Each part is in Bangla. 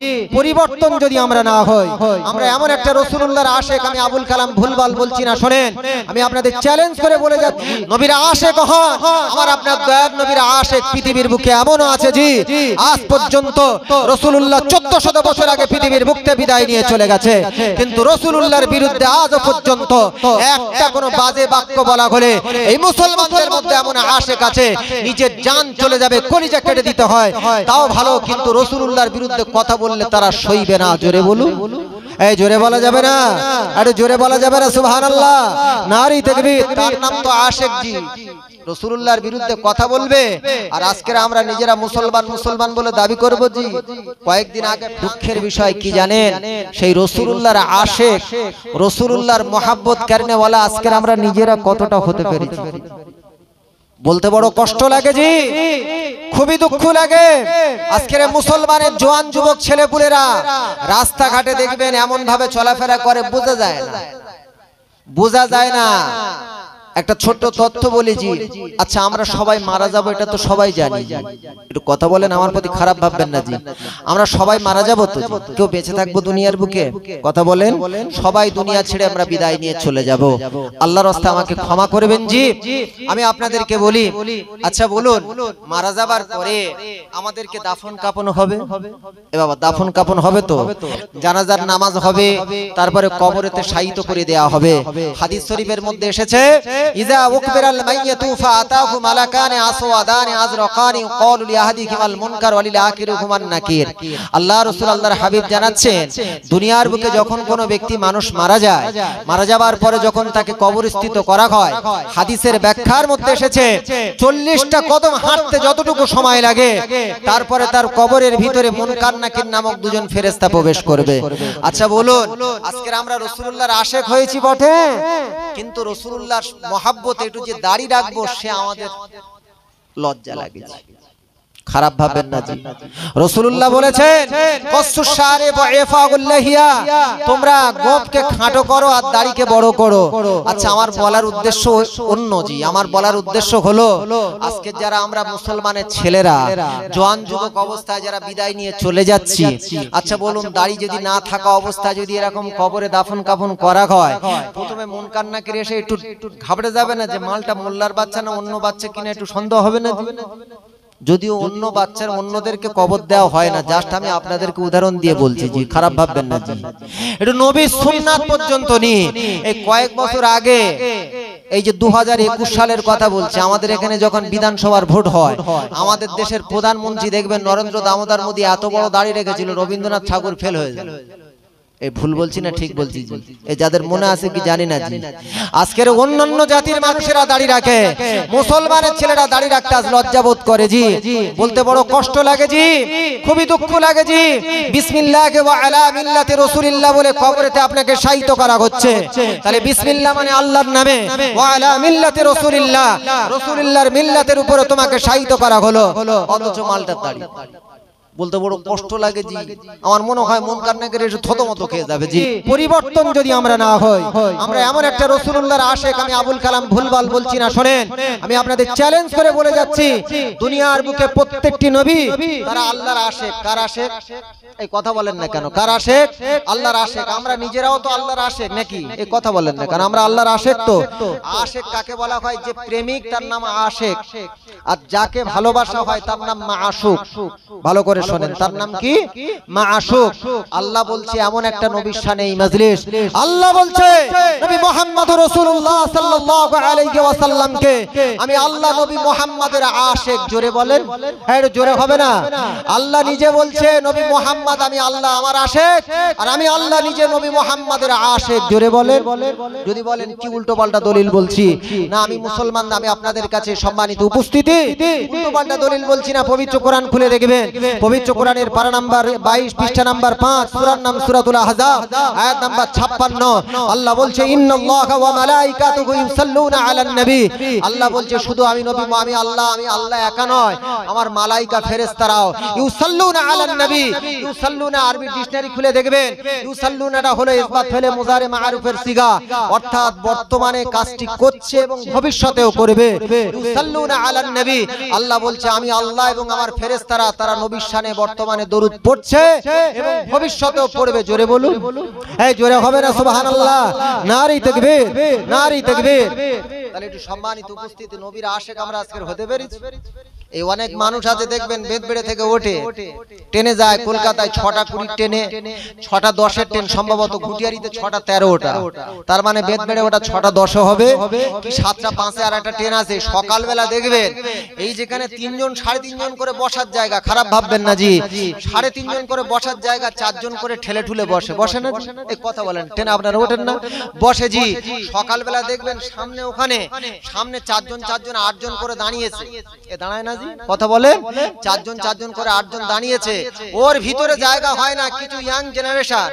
পরিবর্তন যদি আমরা না হই, আমরা এমন একটা রাসূলুল্লাহর আশিক, আমি আবুল কালাম ভুলভাল বলছি না, শুনেন আমি আপনাদের চ্যালেঞ্জ করে বলে যাচ্ছি, নবীর আশিক হন। আমার আপনার দয়ার নবীর আশিক পৃথিবীর বুকে এমনও আছে জি, আজ পর্যন্ত রাসূলুল্লাহ 1400 বছর আগে পৃথিবীর বুক থেকে বিদায় নিয়ে চলে গেছে, কিন্তু রাসূলুল্লাহর বিরুদ্ধে আজও পর্যন্ত একটা কোনো বাজে বাক্য বলা হলে এই মুসলমানদের মধ্যে এমন আশিক আছে নিজের জান চলে যাবে, কলিজা কেটে দিতে হয়, তাও ভালো, কিন্তু রাসূলুল্লাহর বিরুদ্ধে কথা বললে তারা সইবে না। জোরে বলুন, এই জোরে বলা যাবে না, আরে জোরে বলা যাবে না সুবহানাল্লাহ, নারী তাকবীর। তার নাম তো আশিক জি, রাসূলুল্লাহর বিরুদ্ধে কথা বলবে, আর আজকে আমরা নিজেরা মুসলমান বলে দাবি করব জি। কয়েকদিন আগে দুঃখের বিষয় কি জানেন, সেই রাসূলুল্লাহর আশিক, রাসূলুল্লাহর মহব্বত করনে ওয়ালা আজকে আমরা নিজেরা কতটা হতে পেরেছি বলতে বড় কষ্ট লাগে জি, খুবই দুঃখ লাগে। আজকের মুসলমানের জওয়ান যুবক ছেলেপুলেরা রাস্তাঘাটে দেখবেন এমন ভাবে চলাফেরা করে বোঝা যায় না। একটা ছোট্ট তথ্য বলি জি, আচ্ছা আমরা সবাই মারা যাব এটা তো সবাই জানি, একটু কথা বলেন, আমার প্রতি খারাপ ভাববেন না জি, আমরা সবাই মারা যাব তো, কেউ বেঁচে থাকবো দুনিয়ার বুকে? কথা বলেন, সবাই দুনিয়া ছেড়ে আমরা বিদায় নিয়ে চলে যাব। আল্লাহর রাস্তায় আমাকে ক্ষমা করবেন জি। আমি আপনাদেরকে বলি, আচ্ছা বলুন, মারা যাবার পরে আমাদেরকে দাফন কাফন হবে? এ বাবা, দাফন কাফন হবে তো, জানাজার নামাজ হবে, তারপরে কবরেতে শায়িত করে দেয়া হবে। হাদিস শরীফের মধ্যে এসেছে, ইযা উকবিরাল মাইয়াতু ফাআতাহু মালাকানি আসওয়াদানি আযরাকানি ক্বালু লিআহাদিহিমাল মুনকার ওয়া লিআখিরিহিমান নাকির। আল্লাহ রাসূল আল্লাহর হাবিব জানাচ্ছেন, দুনিয়ার বুকে যখন কোনো ব্যক্তি মানুষ মারা যায়, মারা যাবার পরে যখন তাকে কবরস্থিত করা হয়, হাদিসের ব্যাখ্যার মধ্যে এসেছে 40টা কদম হাঁটতে যতটুকু সময় লাগে, তারপরে তার কবরের ভিতরে মুনকার নাকির নামক দুজন ফেরেশতা প্রবেশ করবে। আচ্ছা বলুন, আজকে আমরা রাসূলুল্লাহর আশিক হয়েছি বটে, কিন্তু রাসূলুল্লাহর মহব্বত একটু যে দাড়ি রাখবো সে আমাদের লজ্জা লাগে। খারাপ ভাবেন না জি, রাসূলুল্লাহ বলেছেন কসুস শারিব ওয়া ইফাউল লাহিয়া, তোমরা গোঁফকে খাটো করো আর দাড়িকে বড় করো। আচ্ছা আমার বলার উদ্দেশ্য অন্য জি, আমার বলার উদ্দেশ্য হলো আজকে যারা আমরা মুসলমানের ছেলেরা জওয়ান যুবক অবস্থায় যারা বিদায় নিয়ে চলে যাচ্ছি, আচ্ছা বলুন, দাড়ি যদি না থাকা অবস্থায় যদি এরকম কবরে দাফন কাফন করা হয়, প্রথমে মুনকার নাকির এসে একটু ঘাবড়ে যাবে না যে মালটা মোল্লার বাচ্চা না অন্য বাচ্চা কিনা, একটু সন্দেহ হবে না? যদিও অন্য বাচ্চার অন্যদেরকে কবর দেওয়া হয় না, জাস্ট আমি আপনাদেরকে উদাহরণ দিয়ে বলছি জি, খারাপ ভাববেন না জি। এটা নবীর সুন্নাত পর্যন্ত নি। এই কয়েক বছর আগে, এই যে 2021 সালের কথা বলছি, আমাদের এখানে যখন বিধানসভার ভোট হয়, আমাদের দেশের প্রধানমন্ত্রী দেখবেন নরেন্দ্র দামোদর মোদী এত বড় দাড়ি রেখেছিল, রবীন্দ্রনাথ ঠাকুর ফেল হয়ে গেল। এই ভুল বলছি না ঠিক বলছি জি, এই যাদের মনে আছে কি জানি না জি। আজকের অন্যান্য জাতির মানুষেরা দাড়ি রাখে, মুসলমানের ছেলেরা দাড়ি রাখতে আজ লজ্জাবোধ করে জি, বলতে বড় কষ্ট লাগে জি, খুবই দুঃখ লাগে জি। বিসমিল্লাহ ওয়া আলা মিল্লাতি রাসূলিল্লাহ বলে কবরেতে আপনাকে শায়িত করা হচ্ছে, তাহলে বিসমিল্লাহ মানে আল্লাহর নামে, ওয়া আলা মিল্লাতি রাসূলিল্লাহ, রাসূলুল্লাহর মিল্লাতের উপরে তোমাকে শায়িত করা হলো, অথচ মালটা দাড়ি। বলতে বড় কষ্ট লাগে জি, আমার মনে হয় মুনকার নাকির এসে থতমত খেয়ে যাবে জি। পরিবর্তন যদি আমরা না হই, আমরা এমন একটা রাসূলুল্লাহর আশিক, আমি আবুল কালাম ভুলভাল বলছি না, শুনেন আমি আপনাদের চ্যালেঞ্জ করে বলে যাচ্ছি, দুনিয়ার বুকে প্রত্যেকটি নবী তারা আল্লাহর আশিক। কার আশিক? এই কথা বলেন না কেন? কার আশিক? আল্লাহর আশিক। আমরা নিজেরাও তো আল্লাহর আশিক নাকি? এই কথা বলেন না কেন? আমরা আল্লাহর আশিক তো। আশিক কাকে বলা হয়? যে প্রেমিক তার নাম আশিক, আর যাকে ভালোবাসা হয় তার নাম মাআশুক। ভালো করে শোনেন, তার নাম কি? মাআশুক। আল্লাহ বলছে এমন একটা নবীর শানে এই মজলিস, আল্লাহ বলছে নবী মুহাম্মদুর রাসূলুল্লাহ সাল্লাল্লাহু আলাইহি ওয়াসাল্লামকে আমি আল্লাহ নবী মুহাম্মাদের আশিক। জোরে বলেন, হ্যাঁ জোরে হবে না? আল্লাহ নিজে বলছে নবী মুহাম্মদ আমি আল্লাহ আমার আশিক, আর আমি আল্লাহ নিজে নবী মুহাম্মাদের আশিক। জোরে বলেন। যদি বলেন কি উল্টো পাল্টা দলিল বলছি, না আমি মুসলমান, আমি আপনাদের কাছে সম্মানিত উপস্থিতি, উল্টো পাল্টা দলিল বলছি না। পবিত্র কোরআন খুলে দেখবেন, পবিত্র কোরআনের পারা নাম্বার 22 পৃষ্ঠা নাম্বার 5, সূরার নাম সূরাতুল আহজাব, আয়াত নাম্বার 56। আল্লাহ বলছে ইন্নাল্লাহা ওয়া মালাইকাতুহু ইউসাল্লুনা আলান নবী। আল্লাহ বলছে শুধু আমি নবী, আমি আল্লাহ একা নয়, আমার মালাইকা ফেরেশতারাও ইউসাল্লুনা আলান নবী। ইউসাল্লুনা আরবি ডিকশনারি খুলে দেখবেন, ইউসাল্লুনাটা হলো ইসবাত ফেলে মুজারে মারুফের সিগা, অর্থাৎ বর্তমানে কাজটি করছে এবং ভবিষ্যতেও করবে। ইউসাল্লুনা আলান নবী, আল্লাহ বলছে আমি আল্লাহ এবং আমার ফেরেশতারা তারা নবীর শানে শানে বর্তমানে দরুদ পড়ছে এবং ভবিষ্যতেও পড়বে। জোরে বলুন, এই জোরে হবে না সুবহানাল্লাহ? নারী তাকবীর, নারী তাকবীর। তাহলে একটু সম্মানিত উপস্থিতি, নবীর আশিক আমরা আজকে হতে পেরেছি। এই অনেক মানুষ আছে দেখবেন বেদবেড়ে থেকে ওঠে, ট্রেনে যায় কলকাতায় 6টা 20 ট্রেনে, 6টা 10-এর ট্রেন, সম্ভবত ঘুটিয়ারিতে 6টা 13টা, তার মানে বেদবেড়ে ওটা 6টা 10 হবে কি 7টা 5-এ আর একটা ট্রেন আছে। সকালবেলা দেখবেন এই যেখানে 3 জন 3.5 জন করে বসার জায়গা, খারাপ ভাববেন না জি, 3.5 জন করে বসার জায়গা 4 জন করে ঠেলে ঠুলে বসে, বসে না? এই কথা বলেন, ট্রেনে আপনারা ওঠেন না? বসে জি। সকালবেলা দেখবেন সামনে ওখানে সামনে 4 জন 8 জন করে দাঁড়িয়েছে, এ দাঁড়ায় না জি? কথা বলে 4 জন করে 8 জন দাঁড়িয়েছে, ওর ভিতরে জায়গা হয় না। কিছু ইয়াং জেনারেশন,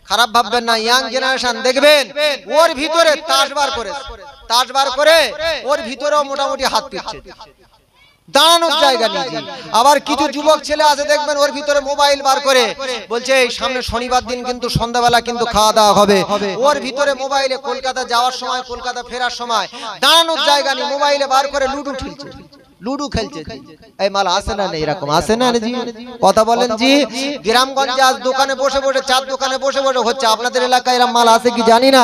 খারাপ ভাববেন না, ইয়াং জেনারেশন দেখবেন ওর ভিতরে তাস বার করে ওর ভিতরেও মোটামুটি হাত পিছছে, দাঁড়ানোর জায়গা নেই। আবার কিছু যুবক ছেলে আছে দেখবেন ওর ভিতরে মোবাইল বার করে বলছে এই সামনে শনিবার দিন কিন্তু সন্ধ্যাবেলা কিন্তু খাওয়া দাওয়া হবে, ওর ভিতরে মোবাইলে কলকাতা যাওয়ার সময় কলকাতা ফেরার সময় দাঁড়ানোর জায়গা নেই, মোবাইলে বার করে লুডু খেলছে। এই মাল আসে না? এরকম আসে না জি? কথা বলেন জি। গ্রামগঞ্জে আজ দোকানে বসে বসে, চার দোকানে বসে বসে হচ্ছে। আপনাদের এলাকায় এরকম মাল আছে কি জানি না,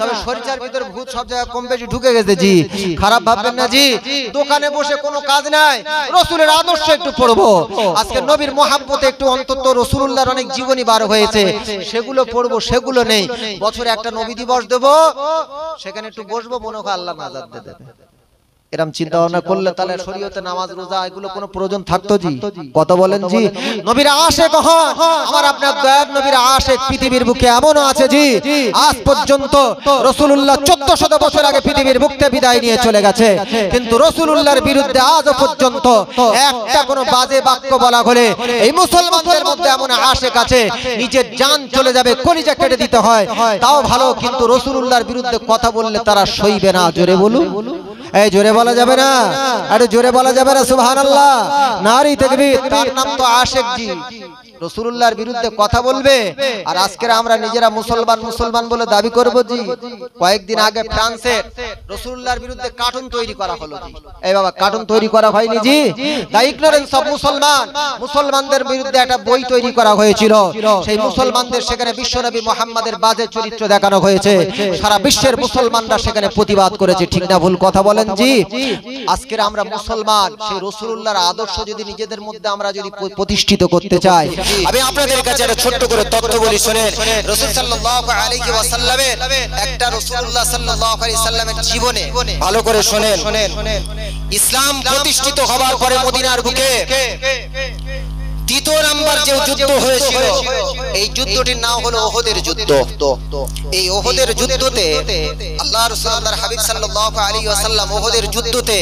তবে শরীরের ভিতর ভূত সব জায়গায় কম বেশি ঢুকে গেছে জি, খারাপ ভাববেন না জি। দোকানে বসে কোনো কাজ নাই, রসুলের আদর্শ একটু পড়বো, আজকে নবীর মহাব্বতে একটু অন্তত রসুলুল্লাহর অনেক জীবনী বার হয়েছে সেগুলো পড়বো, সেগুলো নেই। বছরে একটা নবী দিবস দেবো, সেখানে একটু বসবো, মনে হয় আল্লাহ নাজাত দেবে। এরকম চিন্তা ভাবনা করলে তাহলে শরীয়তে নামাজ রোজা এগুলো কোনো প্রয়োজন থাকতো জি? কত বলেন জি? নবীর আশিক হন, আমার আপনার দয়ার নবীর আশিক পৃথিবীর বুকে এমনও আছে জি, আজ পর্যন্ত রাসূলুল্লাহ 1400 বছর আগে পৃথিবীর বুক থেকে বিদায় নিয়ে চলে গেছে, কিন্তু রাসূলুল্লাহর বিরুদ্ধে আজও পর্যন্ত একটা কোনো বাজে বাক্য বলা হলে এই মুসলমানদের মধ্যে এমন আশিক আছে নিজের জান চলে যাবে, কলিজা কেটে দিতে হয়, তাও ভালো, কিন্তু রাসূলুল্লাহর বিরুদ্ধে কথা বললে তারা সইবে না। জোরে বলুন, এই জোরে বলা যাবে না, আরে জোরে বলা যাবে না সুবহানাল্লাহ? নারী তাকবীর, তার নাম তো আশিক জি, রাসূলুল্লাহর বিরুদ্ধে কথা বলবে। আর আজকে আমরা নিজেরা মুসলমান বলে দাবি করব জি। কয়েকদিন আগে ফ্রান্সে রাসূলুল্লাহর বিরুদ্ধে কার্টুন তৈরি করা হলো জি। এই বাবা, কার্টুন তৈরি করা হয়নি জি, দা ইগনোরেন্স অফ মুসলমানদের বিরুদ্ধে একটা বই তৈরি করা হয়েছিল। সেই মুসলমানদের সেখানে বিশ্বনবী মুহাম্মাদের বাজে চরিত্র দেখানো হয়েছে, সারা বিশ্বের মুসলমানরা সেখানে প্রতিবাদ করেছে, ঠিক না ভুল কথা বলেন জি? আজকে আমরা মুসলমান, সেই রাসূলুল্লাহর আদর্শ যদি নিজেদের মধ্যে আমরা যদি প্রতিষ্ঠিত করতে চাই, আমি আপনাদের কাছে একটা ছোট্ট করে তথ্য বলি শুনেন। রাসূল সাল্লাল্লাহু আলাইহি ওয়াসাল্লামের একটা রাসূলুল্লাহ সাল্লাল্লাহু আলাইহি সাল্লামের জীবনে ভালো করে শুনেন, ইসলাম প্রতিষ্ঠিত হবার পরে মদিনার বুকে দ্বিতীয় নাম্বার যে যুদ্ধ হয়েছিল, এই যুদ্ধটির নাম হলো ওহদের যুদ্ধ। এই ওহদের যুদ্ধতে আল্লাহর রাসূল আল্লাহর হাবিব সাল্লাল্লাহু আলাইহি ওয়াসাল্লাম ওহদের যুদ্ধতে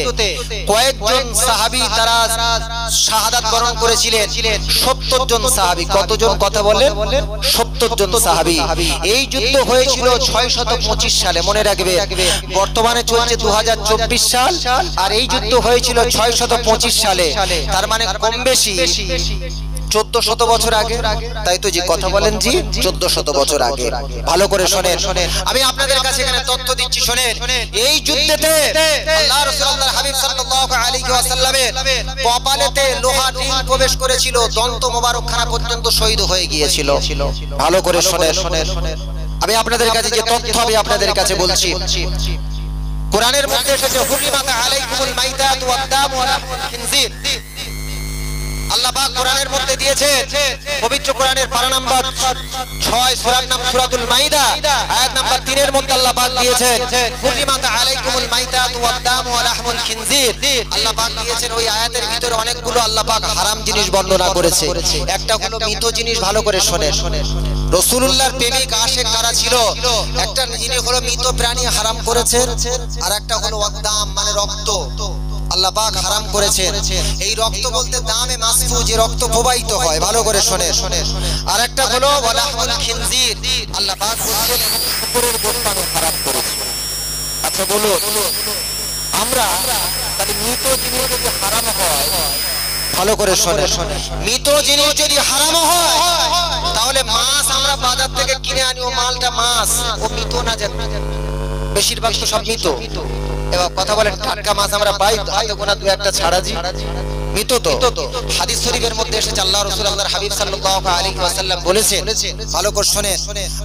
কয়েকজন সাহাবী তারা শাহাদাত বরণ করেছিলেন। 70 জন সাহাবী। কতজন? কথা বলেন, 70 জন সাহাবী। এই যুদ্ধ হয়েছিল 625 সালে, মনে রাখবে। বর্তমানে চলছে 2024 সাল, আর এই যুদ্ধ হয়েছিল 625 সালে, তার মানে কম বেশি 1400 বছর আগে, তাই তো জি? কথা বলেন জি, 1400 বছর আগে। ভালো করে শুনেন, আমি আপনাদের কাছে এখানে তথ্য দিচ্ছি শুনেন। এই যুদ্ধেতে আল্লাহর রাসূল আল্লাহর হাবিব সাল্লাল্লাহু আলাইহি ওয়াসাল্লামের কপালেতে লোহার রিং প্রবেশ করেছিল, দন্ত মোবারকখানা পর্যন্ত শহীদ হয়ে গিয়েছিল। ভালো করে শুনেন, আমি আপনাদের কাছে যে তথ্য আমি আপনাদের কাছে বলছি, কোরআনের মধ্যে এসেছে হুরিমাত আলাইকুমুল মাইতাতু ওয়াদ-দামু ওয়া লাহমুল খিনজির। আল্লাহ পাক কোরআনের মধ্যে দিয়েছে, পবিত্র কোরআনের পারা নাম্বার 6 সূরার নাম সূরাতুল মাইদা, আয়াত নাম্বার 3 এর মধ্যে আল্লাহ পাক দিয়েছেন হুরিমাত আলাইকুমুল মাইতাতু ওয়াদ-দামু ওয়া লাহমুল খিনজির। আল্লাহ পাক দিয়েছেন ওই আয়াতের ভিতরে অনেকগুলো আল্লাহ পাক হারাম জিনিস বর্ণনা করেছে। একটা হলো মৃত জিনিস। ভালো করে শুনেন, রাসূলুল্লাহর প্রেমিক আশিক কারা ছিল? একটা জিনিস হলো মৃত প্রাণী হারাম করেছে, আর একটা হলো ওয়াদ-দাম মানে রক্ত আল্লাহ পাক হারাম করেছেন। এই রক্ত বলতে দামে মাসফু, যে রক্ত প্রবাহিত হয়। ভালো করে শুনেন। আর একটা হলো ওয়ালাহমুল খিনজির, আল্লাহ পাক বলেন কুকুরের গোশতও হারাম করেছেন। আচ্ছা বলুন, আমরা তাহলে মৃত জিনিস যদি হারাম হয়, ভালো করে শুনেন, মৃত জিনিস যদি হারাম হয় তাহলে মাছ আমরা বাজার থেকে কিনে আনি, ও মালটা মাছ, ও মৃত না যেন, বেশিরভাগ তো সব মৃত। এবার কথা বলেন, টাটকা মাছ আমরা পাই হাতে গোনা 2-1টা ছাড়া জি। মৃত তো হাদিস শরীফের মধ্যে এসেছে আল্লাহ রাসূল আল্লাহর হাবিব সাল্লাল্লাহু আলাইহি ওয়াসাল্লাম বলেছেন, ভালো করে শুনেন,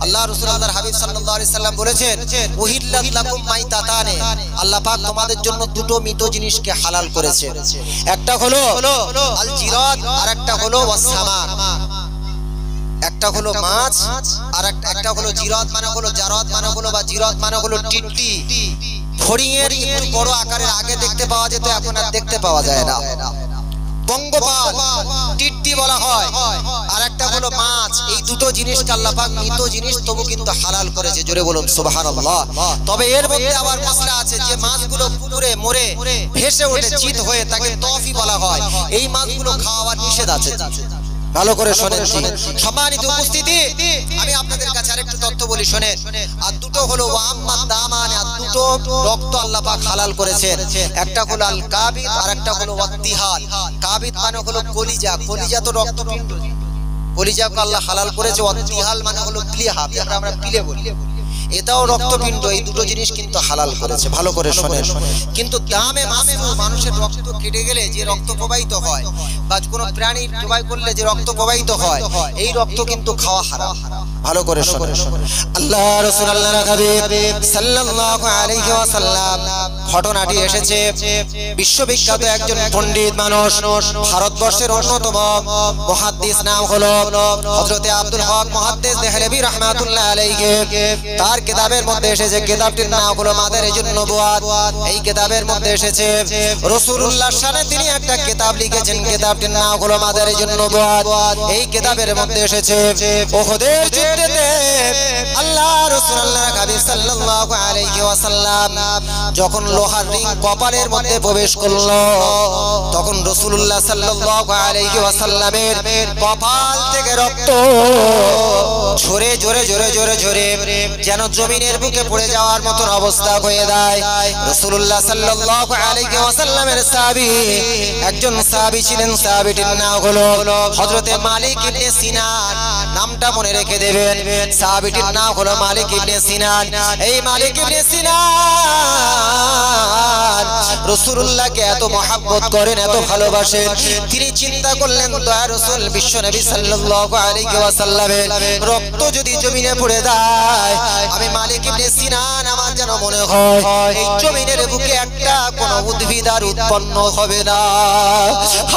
আল্লাহ রাসূল আল্লাহর হাবিব সাল্লাল্লাহু আলাইহি ওয়াসাল্লাম বলেছেন উহিল্লাত লাকুম মাইতাতানে, আল্লাহ পাক তোমাদের জন্য দুটো মৃত জিনিসকে হালাল করেছে, একটা হলো আল জিরাদ আর একটা হলো ওয়াসামান, একটা হলো মাছ আর একটা হলো জিরাদ মানে হলো জারাদ মানে হলো বা জিরাদ মানে হলো টিট্টি, ফড়িংয়ের একটু বড় আকারের আগে দেখতে পাওয়া যেত, এখন আর দেখতে পাওয়া যায় না, পঙ্গপাল টিট্টি বলা হয়, আর একটা হলো মাছ। এই দুটো জিনিসকে আল্লাহ পাক মৃত জিনিস তবু কিন্তু হালাল করেছে, জোরে বলুন সুবহানাল্লাহ। তবে এর মধ্যে আবার মশলা আছে, যে মাছগুলো পুকুরে মরে ভেসে ওঠে চিত হয়ে তাকে তফি বলা হয়, এই মাছগুলো খাওয়ার নিষেধ আছে। ভালো করে শোনেন, সম্মানিত উপস্থিতি, আমি আপনাদের কাছে আরেকটু তথ্য বলি শোনেন। আর দুটো হলো ওয়াম্মাদ দামান, আর দুটো রক্ত আল্লাহ পাক হালাল করেছেন, একটা হলো আল কাবিদ আর একটা হলো ওয়াত্তিহাল। কাবিদ মানে হলো কলিজা, কলিজা তো রক্তপিণ্ড, কলিজাকে আল্লাহ হালাল করেছে। ওয়াত্তিহাল মানে হলো প্লিহা, আমরা পিলে বলি, এটাও রক্তপিণ্ড। এই দুটো জিনিস কিন্তু হালাল করেছে, ভালো করে শোনেন। কিন্তু দামে মানুষের রক্ত কেটে গেলে যে রক্ত প্রবাহিত হয় বা কোনো প্রাণী জবাই করলে যে রক্ত প্রবাহিত হয়, এই রক্ত কিন্তু খাওয়া হারাম, ভালো করে শোনেন। আল্লাহ রাসূল আল্লাহর হাবিব সাল্লাল্লাহু আলাইহি ওয়াসাল্লাম, ঘটনাটি এসেছে বিশ্ববিখ্যাত একজন পণ্ডিত মানুষ, ভারতবর্ষের অন্যতম মুহাদ্দিস, নাম হলো হযরত আব্দুল হক মুহাদ্দিস দেহলভী রাহমাতুল্লাহ আলাইহি। তার কিতাবের মধ্যে এসেছে, কিতাবটির নাম হলো মাদারিজুন নবুয়াত। এই কিতাবের মধ্যে এসেছে রাসূলুল্লাহর শানে তিনি একটা কিতাব লিখেছেন, কিতাবটির নাম হলো মাদারিজুন নবুয়াত। এই কিতাবের মধ্যে এসেছে উহুদের যুদ্ধে আল্লাহ রাসূল আল্লাহর হাবিব সাল্লাল্লাহু আলাইহি ওয়াসাল্লাম যখন লোহার রিং কপালের মধ্যে প্রবেশ করলো, তখন রাসূলুল্লাহ সাল্লাল্লাহু আলাইহি ওয়াসাল্লামের কপাল থেকে রক্ত ঝরে ঝরে ঝরে ঝরে ঝরে যেন জমিনের বুকে পড়ে যাওয়ার মতন অবস্থা হয়ে যায়। রাসূলুল্লাহ সাল্লাল্লাহু আলাইহি ওয়াসাল্লামের সাহাবী, একজন সাহাবী ছিলেন, সাহাবীটির নাম হলো হযরত মালিক ইবনে সিনান, নামটা মনে রেখে দেবেন, সাহাবীটির নাম হলো মালিক ইবনে সিনান। এই মালিক ইবনে সিনান রাসূলুল্লাহকে এত মহব্বত করেন, এত ভালোবাসেন, তিনি চিন্তা করলেন দয়ার রাসূল বিশ্বনবী সাল্লাল্লাহু আলাইহি ওয়াসাল্লামের রক্ত যদি জমিনে পড়ে যায়, আমি মালিক ইবনে সিনান আমার যেন মনে হয় এই জমিনের বুকে একটা কোন উদ্ভিদ আর উৎপন্ন হবে না।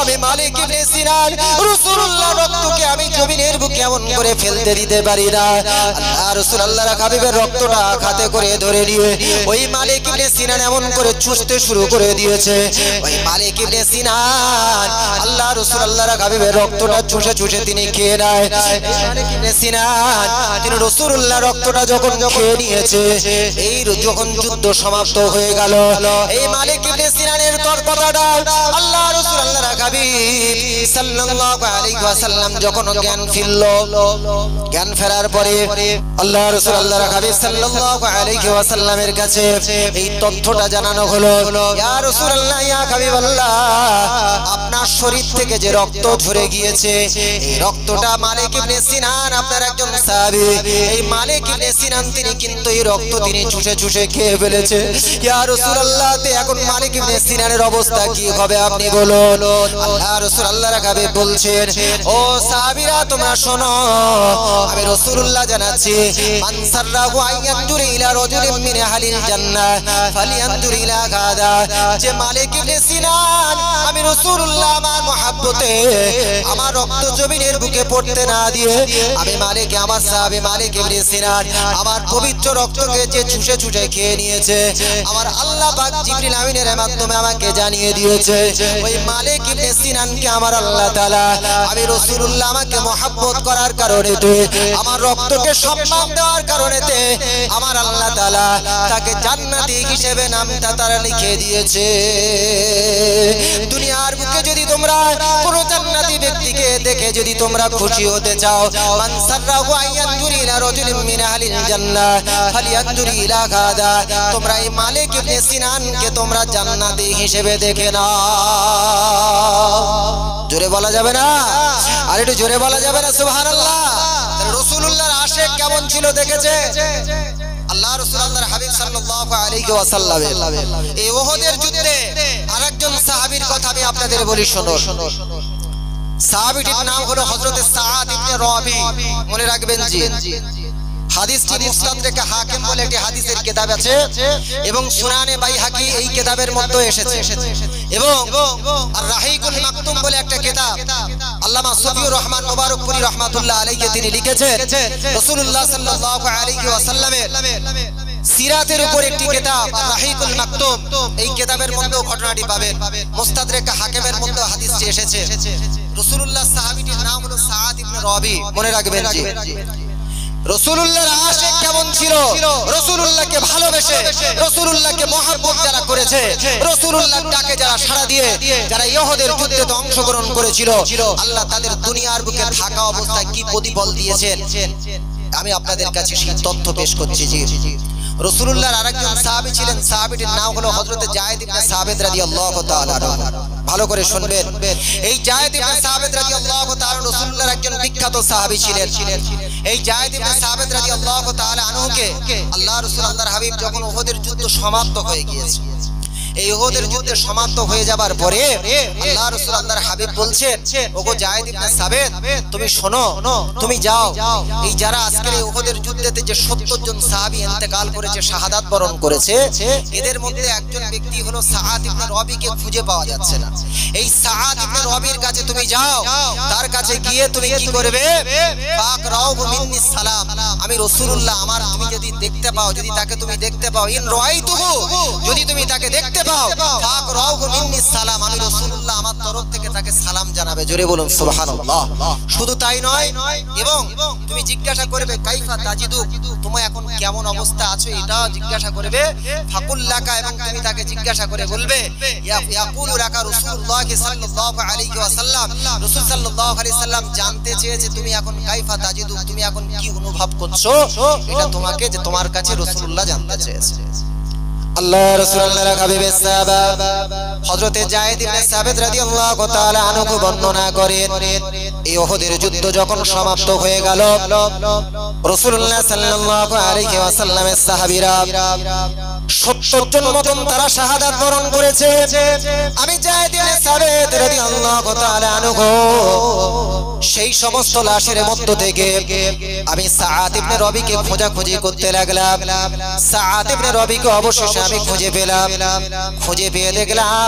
আমি মালিক ইবনে সিনান রাসূলুল্লাহর রক্তকে আমি জমিনের বুকে এমন করে ফেলতে দিতে পারি না। আল্লাহ রাসূল আল্লাহর হাবিবের রক্তটা হাতে করে ধরে নিয়ে ওই মালিক ইবনে সিনান এমন করে চুষতে শুরু করে দিয়েছে। ওই মালিক ইবনে সিনান আল্লাহ রাসূল আল্লাহর হাবিবের রক্তটা চুষে চুষে তিনি খেয়ে নেয়। মালিক ইবনে সিনান তিনি রাসূলুল্লাহর রক্তটা যখন খেয়ে নিয়েছে, এই যখন যুদ্ধ সমাপ্ত হয়ে গেল, এই মালিক ইবনে সিনানের কথাটা আল্লাহ রাসূল আল্লাহর হাবিব সাল্লাল্লাহু আলাইহি ওয়াসাল্লাম যখন জ্ঞান ফিরল, জ্ঞান ফেরার পরে আল্লাহ রাসূল আল্লাহর হাবিব সাল্লাল্লাহু আলাইহি ওয়াসাল্লামের কাছে এই তথ্যটা জানানো হলো, ইয়া রাসূলুল্লাহ, ইয়া হাবিবাল্লাহ, আপনার শরীর থেকে যে রক্ত ঝরে গিয়েছে, এই রক্তটা মালিক ইবনে সিনান আপনার একজন সাহাবী, এই মালিক ইবনে সিনান তিনি কিন্তু এই রক্ত তিনি চুষে চুষে খেয়ে ফেলেছে। ইয়া রাসূলুল্লাহ, এখন মালিক ইবনে সিনানের অবস্থা কি হবে আপনি বলুন। আল্লাহ রাসূল আল্লাহর হাবিব বলছেন, ও সাহাবীরা তোমরা শোনো, আমি রাসূলুল্লাহ জানাচ্ছি, মান সাররাহু আইয়ানজুর ইলা রাজুলিন মিন আহলিল জান্নাহ ফালিয়ানজুর ইলা গাদা। যে মালিক ইবনে সিনান আমি রাসূলুল্লাহ আমার মহব্বতে আমার রক্ত জমিনের বুকে পড়তে না দিয়ে আমি মালিক, আমার সাহাবী মালিক ইবনে সিনান আমার পবিত্র রক্তকে যে চুষে চুষে খেয়ে নিয়েছে, আমার আল্লাহ পাক জিবরিল আমিনের মাধ্যমে আমাকে জানিয়ে দিয়েছে, ওই মালিক ইবনে সিনানকে আমার আল্লাহ তাআলা আমি রাসূলুল্লাহ আমাকে মহব্বত করার কারণে, আমার রক্তকে সম্মান দেওয়ার কারণে আমার আল্লাহ তাআলা তাকে জান্নাতি হিসেবে নামটা তারা লিখে দিয়েছে। দুনিয়ার বুকে যদি তোমরা কোন জান্নাতি ব্যক্তিকে দেখে যদি তোমরা খুশি হতে চাও, মান সাররাহু আইয়ানজুর ইলা রাজুলিন মিন আহলিল জান্নাহ ফালিয়ানজুর ইলা গাদা, তোমরা এই মালিক ইবনে সিনানকে তোমরা জান্নাতি হিসেবে দেখে নাও। জোরে বলা যাবে না? আর একটু জোরে বলা যাবে না সুবহানাল্লাহ? রাসূলুল্লাহর আশিক কেমন ছিল দেখেছে আল্লাহ রাসূল আল্লাহর হাবিব সাল্লাল্লাহু আলাইহি ওয়াসাল্লাম। এই উহুদের যুদ্ধে আরেকজন সাহাবীর কথা আমি আপনাদের বলি শুনুন। সাহাবীটির নাম হলো হযরত সাআদ ইবনে রবি, মনে রাখবেন জি। হাদিসটি মুস্তাদরাকে হাকিম বলে একটি হাদিসের কিতাব আছে এবং সুনানে বাইহাকি এই কিতাবের মধ্যে এসেছে এবং আর রাহিকুল মাকতুম বলে একটা কিতাব আল্লামা সফিউর রহমান মুবারকপুরি রাহমাতুল্লাহ আলাইহি তিনি লিখেছেন রাসূলুল্লাহ সাল্লাল্লাহু আলাইহি ওয়াসাল্লামের সিরাতের উপর একটি কিতাব রাহিকুল মাকতুম, এই কিতাবের মধ্যে ঘটনাটি পাবেন। মুস্তাদরাকে হাকিমের মধ্যে হাদিসটি এসেছে। রাসূলুল্লাহ সাহাবীটির নাম হলো সাআদ ইবনে রবি, মনে রাখবেন জি। রাসূলুল্লাহর আশিক কেমন ছিল, রাসূলুল্লাহকে ভালোবেসে রাসূলুল্লাহকে মহব্বত যারা করেছে, রাসূলুল্লাহর ডাকে যারা সাড়া দিয়ে যারা ইহুদের যুদ্ধে অংশগ্রহণ করেছিল, আল্লাহ তাদের দুনিয়ার বুকে থাকা অবস্থায় কি প্রতিফল দিয়েছেন আমি আপনাদের কাছে সেই তথ্য পেশ করছি জি। রাসূলুল্লাহর আরেকজন সাহাবী ছিলেন, সাহাবীটির নাম হলো হযরত যায়েদ ইবনে সাবিত রাদিয়াল্লাহু তাআলা আনহু। ভালো করে শুনবেন, এই যায়েদ ইবনে সাবিত রাদিয়াল্লাহু তাআলা রাসূলুল্লাহর একজন বিখ্যাত সাহাবী ছিলেন। এই যায়েদ ইবনে সাবিত রাদিয়াল্লাহু তাআলা আনহুকে আল্লাহ রাসূল আল্লাহর হাবিব যখন উহুদের যুদ্ধ সমাপ্ত হয়ে গিয়েছে, এই উহুদের যুদ্ধ সমাপ্ত হয়ে যাবার পরে আল্লাহ রাসূল আল্লাহর হাবিব বলছেন, ওগো যায়েদ ইবনে সাবিত তুমি শোনো, তুমি যাও এই যারা আজকের এই উহুদের যুদ্ধেতে যে 70 জন সাহাবী ইন্তেকাল করেছে, শাহাদাত বরণ করেছে, এদের মধ্যে একজন ব্যক্তি হলো সাআদ ইবনে রবিকে খুঁজে পাওয়া যাচ্ছে না। এই সাআদ ইবনে রবির কাছে তুমি যাও, তার কাছে গিয়ে তুমি কি করবে, পাক রাউবু মিন্নি সালাম, আমি রাসূলুল্লাহ আমার তুমি যদি দেখতে পাও, যদি তাকে তুমি দেখতে পাও, ইন রাআইতুহু, যদি তুমি তাকে দেখতে পাও, পাক রাউবু মিন্নি সালাম, আমি রাসূলুল্লাহ আমার তরফ থেকে তাকে সালাম জানাবে। জোরে বলুন সুবহানাল্লাহ। শুধু তাই নয়, এবং তুমি জিজ্ঞাসা করবে কাইফা তাজিদু, তুমি এখন কেমন অবস্থা আছো এটা জিজ্ঞাসা করবে। ফাকুল লাকা, এবং তুমি তাকে জিজ্ঞাসা করে বলবে ইয়াকুলু লাকা রাসূলুল্লাহ সাল্লাল্লাহু আলাইহি ওয়াসাল্লাম, রাসূল সাল্লাল্লাহু আলাইহি ওয়াসাল্লাম জানতে চেয়েছে তুমি এখন কাইফা তাজিদু, তুমি এখন কি অনুভব করছো, এটা তোমাকে যে তোমার কাছে রাসূলুল্লাহ জানতে চেয়েছে। আল্লাহ রাসূল আল্লাহর হাবিবের সাহাবা হযরতে যায়েদ ইবনে সাবিত রাদিয়াল্লাহু তাআলা আনহু বর্ণনা করেন, এই উহুদের যুদ্ধ যখন সমাপ্ত হয়ে গেল, রাসূলুল্লাহ সাল্লাল্লাহু আলাইহি ওয়াসাল্লামের সাহাবীরা 70 জন মতন তারা শাহাদাত বরণ করেছে। আমি যায়েদ ইবনে সাবিত রাদিয়াল্লাহু তাআলা আনহু সেই সমস্ত লাশের মধ্য থেকে আমি সাআদ ইবনে রবিকে খোঁজাখুঁজি করতে লাগলাম। সাআদ ইবনে রবিকে অবশেষে আমি খুঁজে পেলাম। খুঁজে পেয়ে দেখলাম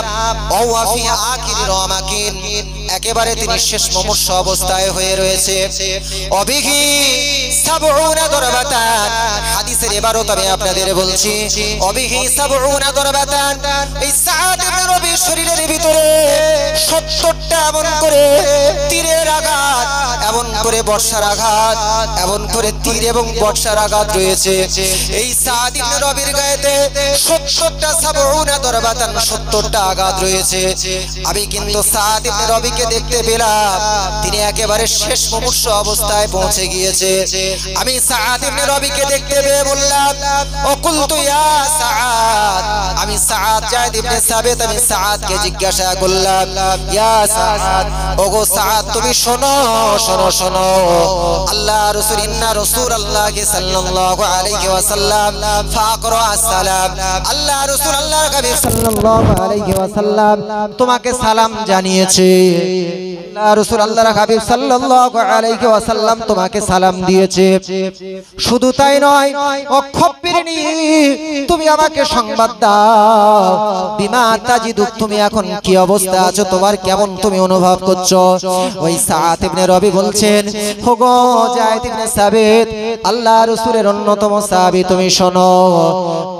ওয়া ফি আখিরি রামাকিন, একেবারে তিনি শেষ মুমূর্ষ অবস্থায় হয়ে রয়েছে। অবিহি 70 দরবাতান, হাদিসের ইবারত আমি আপনাদের বলছি, অবিহি 70 দরবাতান, এই সাআদ ইবনে রবির শরীরের ভিতরে 70টা এমন করে তীরের আঘাত, এমন করে বর্ষার আঘাত, এমন করে তীর এবং বর্ষার আঘাত রয়েছে। এই সাআদ ইবনে রবির গায়েতে 70টা 70 দরবাতান, 70টা আঘাত রয়েছে। আমি কিন্তু সাআদ ইবনে রবিকে দেখতে পেলাম তিনি একেবারে শেষ মুমূর্ষ অবস্থায় পৌঁছে গিয়েছে। আমি সাআদ ইবনে রবিকে দেখতে পেয়ে বললাম, ও কুলতু ইয়া সাআদ, আমি সাআদ যায়েদ ইবনে সাবিত, আমি সাআদকে জিজ্ঞাসা করলাম, ইয়া সাআদ, ওগো সাআদ তুমি শোনো শোনো শোনো, আল্লাহ রাসূল ইন্না রাসূলুল্লাহ সাল্লাল্লাহু আলাইহি ওয়াসাল্লাম ফাকরা আসসালাম, আল্লাহ রাসূল আল্লাহর হাবিব সাল্লাল্লাহু আলাইহি ওয়াসাল্লাম তোমাকে সালাম জানিয়েছে। আল্লাহ রাসূল আল্লাহর হাবিব সাল্লাল্লাহু আলাইহি ওয়াসাল্লাম তোমাকে সালাম দিয়েছে। শুধু তাই নয়, অক্ষপিরিনী তুমি আমাকে সংবাদ দাও, বিমা তাজিদু, তুমি এখন কি অবস্থা আছো, তোমার কেমন তুমি অনুভব করছো। ওই সাআদ ইবনে রবি বলছেন, ওগো যায়েদ ইবনে সাবিত, আল্লাহ রাসূলের অন্যতম সাহাবী, তুমি শোনো,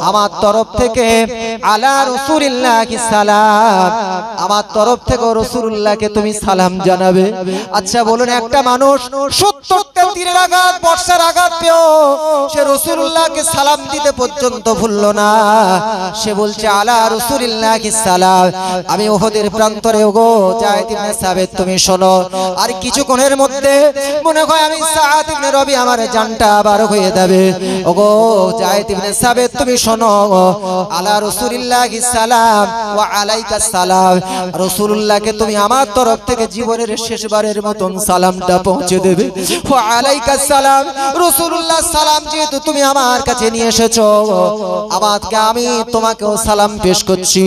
আমার তরফ থেকে আলা রাসূলিল্লাহি সালাম, আমার তরফ থেকে রাসূলুল্লাহকে তুমি সালাম জানাবে। আচ্ছা বলুন, একটা মানুষ 70টা তীরের আঘাত, বর্ষার আঘাত পেও সে রাসূলুল্লাহকে সালাম দিতে পর্যন্ত ভুলল না। সে বলছে আলা রাসূলিল্লাহি সালাম, আমি উহুদের প্রান্তরে, ওগো যায়েদ ইবনে সাবিত তুমি শোনো, আর কিছুক্ষণের মধ্যে মনে হয় আমি সাআদ ইবনে রবি আমার জানটা আবার হয়ে যাবে। ওগো যায়েদ ইবনে সাবিত তুমি শোনো, আলা রাসূলিল্লাহি সালাম ওয়া আলাইকাস সালাম, রাসূলুল্লাহকে তুমি আমার তরফ থেকে জীবনের শেষবারের মতন সালামটা পৌঁছে দেবে। ওয়া আলাইকাস সালাম, রাসূলুল্লাহ সালাম যেহেতু তুমি আমার কাছে নিয়ে এসেছো, আবাদকে আমি তোমাকেও সালাম পেশ করছি।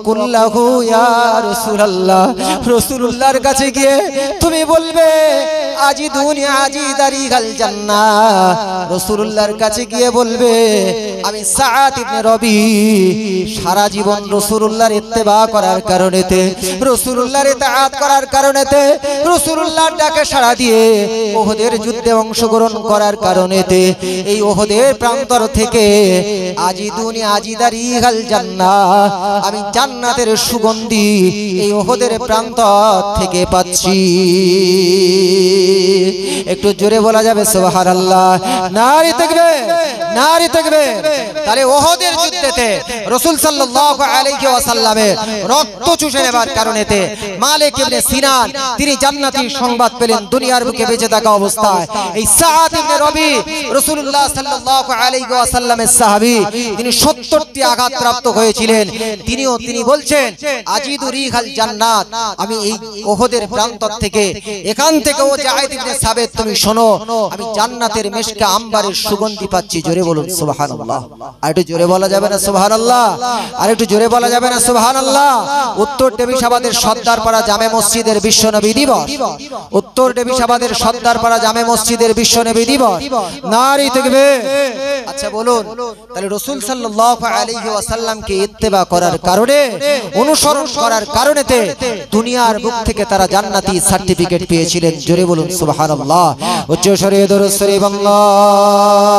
কুল্লাহু ইয়া রাসূলুল্লাহ, রাসূলুল্লাহর কাছে গিয়ে তুমি বলবে আজিদুনি আজিদারিগাল জান্নাহ, রাসূলুল্লাহর কাছে গিয়ে বলবে আমি সাআদ ইবনে রবি সারা জীবন রাসূলুল্লাহর ইত্তেবা করার কারণেতে, রাসূলুল্লাহর ইতাআত করার কারণেতে, রাসূলুল্লাহর ডাকে সাড়া দিয়ে উহুদের যুদ্ধে অংশগ্রহণ করার কারণেতে এই উহুদের প্রান্তর থেকে আজিদুনি আজিদারিগাল জান্নাহ, আমি জান্নাতের সুগন্ধি এই উহুদের প্রান্তর থেকে পাচ্ছি। একটু জোরে বলা যাবে সুবহানাল্লাহ, নারী তাকবীর, নারী তাকবীর। তাহলে উহুদের যুদ্ধেতে রাসূল সাল্লাল্লাহু আলাইহি ওয়াসাল্লামের রক্ত চুষে নেবার কারণেতে মালিক ইবনে সিনান তিনি জান্নাতি সংবাদ পেলেন দুনিয়ার বুকে বেঁচে থাকা অবস্থায়। এই সাআদ ইবনে রবি রাসূলুল্লাহ সাল্লাল্লাহু আলাইহি ওয়াসাল্লামের সাহাবী, তিনি 70টি আঘাতপ্রাপ্ত হয়েছিলেন। তিনি বলছেন আজিদু রিহাল জান্নাত, আমি এই উহুদের প্রান্তর থেকে এখান থেকে ও যায়েদ ইবনে সাবিত তুমি শোনো, আমি জান্নাতের মিশকে আম্বারের সুগন্ধি পাচ্ছি। জোরে বলুন সুবহানাল্লাহ। আর একটু জোরে বলা যাবে না সুবহানাল্লাহ? আর একটু জোরে বলা যাবে না সুবহানাল্লাহ? উত্তর ডেভিসাবাদের সর্দারপাড়া জামে মসজিদের বিশ্বনবী দিবস, উত্তর ডেভিসাবাদের সর্দারপাড়া জামে মসজিদের বিশ্বনবী দিবস, নারী তাকবীর। আচ্ছা বলুন, তাহলে রাসূল সাল্লাল্লাহু আলাইহি ওয়াসাল্লামকে ইত্তেবা করার কারণে, অনুসরণ করার কারণেতে দুনিয়ার বুক থেকে তারা জান্নাতি সার্টিফিকেট পেয়েছিলেন। জোরে বলুন সুবহানাল্লাহ। উচ্চ স্বরে দরুদ শরীফ আল্লাহুম্মা